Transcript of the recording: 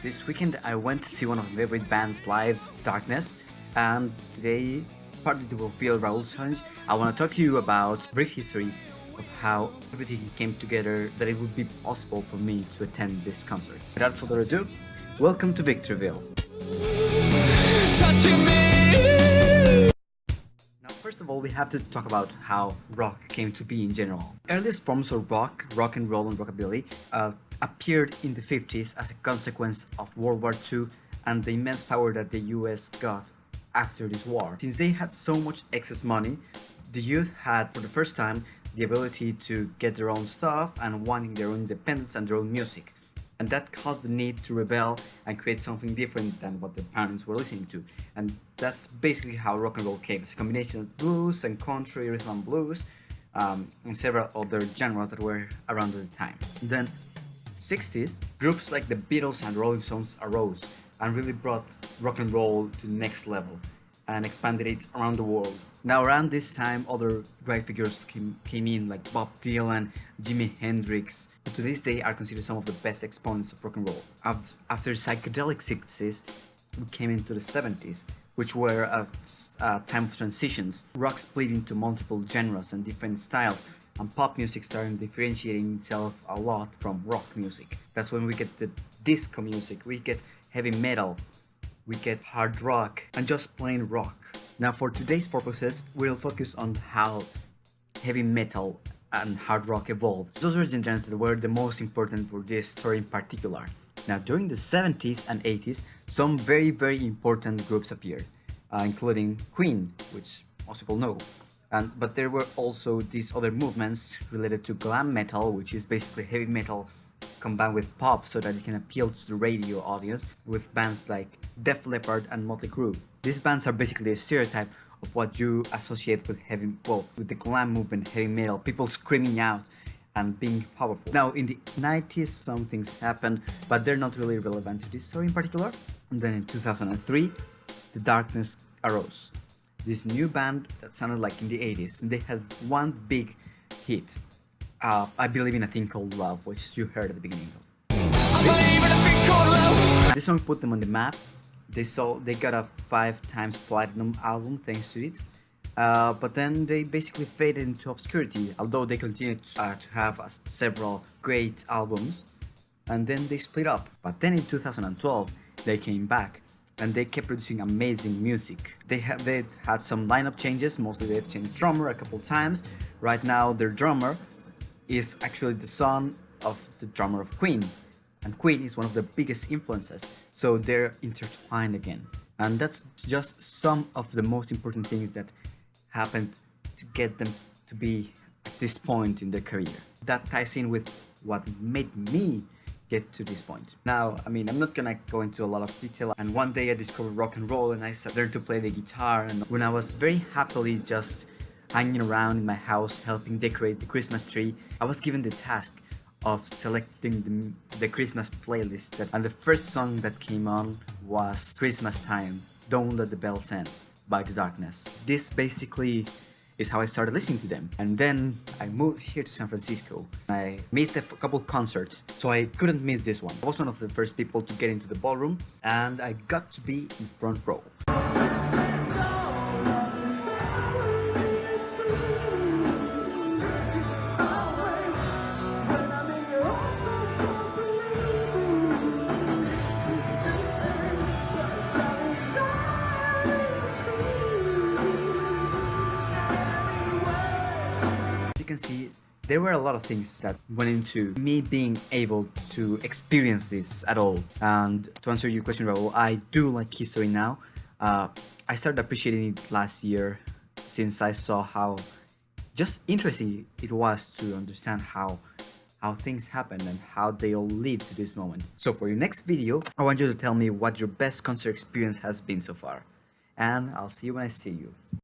This weekend I went to see one of my favorite bands live, Darkness, and today, partly to fulfill Raul's challenge, I want to talk to you about a brief history of how everything came together that it would be possible for me to attend this concert. Without further ado, welcome to Victorville. Now, first of all, we have to talk about how rock came to be in general. Earliest forms of rock and roll and rockabilly appeared in the 50s as a consequence of World War II and the immense power that the US got after this war. Since they had so much excess money, the youth had for the first time the ability to get their own stuff and wanting their own independence and their own music. And that caused the need to rebel and create something different than what their parents were listening to. And that's basically how rock and roll came. It's a combination of blues and country, rhythm and blues, and several other genres that were around at the time. Then 60s, groups like the Beatles and Rolling Stones arose and really brought rock and roll to the next level and expanded it around the world. Now around this time, other great figures came in like Bob Dylan, Jimi Hendrix, who to this day are considered some of the best exponents of rock and roll. After the psychedelic 60s, we came into the 70s, which were a time of transitions. Rock split into multiple genres and different styles, and pop music started differentiating itself a lot from rock music. That's when we get the disco music, we get heavy metal, we get hard rock, and just plain rock. Now for today's purposes, we'll focus on how heavy metal and hard rock evolved. Those were the genres that were the most important for this story in particular. Now during the 70s and 80s, some very important groups appeared, including Queen, which most people know. But there were also these other movements related to glam metal, which is basically heavy metal combined with pop so that it can appeal to the radio audience, with bands like Def Leppard and Motley Crue. These bands are basically a stereotype of what you associate with with the glam movement, heavy metal, people screaming out and being powerful. Now in the 90s some things happened, but they're not really relevant to this story in particular. And then in 2003, the Darkness arose. This new band that sounded like in the 80s, and they had one big hit. I Believe in a Thing Called Love, which you heard at the beginning of. This song put them on the map. They got a 5 times platinum album thanks to it. But then they basically faded into obscurity, although they continued to have several great albums. And then they split up. But then in 2012, they came back. And they kept producing amazing music. They had some lineup changes, mostly they've changed drummer a couple times. Right now their drummer is actually the son of the drummer of Queen. And Queen is one of the biggest influences, so they're intertwined again. And that's just some of the most important things that happened to get them to be at this point in their career. That ties in with what made me get to this point. Now, I'm not gonna go into a lot of detail, and one day I discovered rock and roll and I learned to play the guitar, and when I was very happily just hanging around in my house helping decorate the Christmas tree, I was given the task of selecting the Christmas playlist, and the first song that came on was Christmas Time, Don't Let the Bells End by The Darkness. This basically is how I started listening to them. And then I moved here to San Francisco. I missed a couple concerts, so I couldn't miss this one. I was one of the first people to get into the ballroom, and I got to be in front row. You can see there were a lot of things that went into me being able to experience this at all. And to answer your question, Raul, I do like history now. I started appreciating it last year since I saw how just interesting it was to understand how things happen and how they all lead to this moment. So for your next video, I want you to tell me what your best concert experience has been so far. And I'll see you when I see you.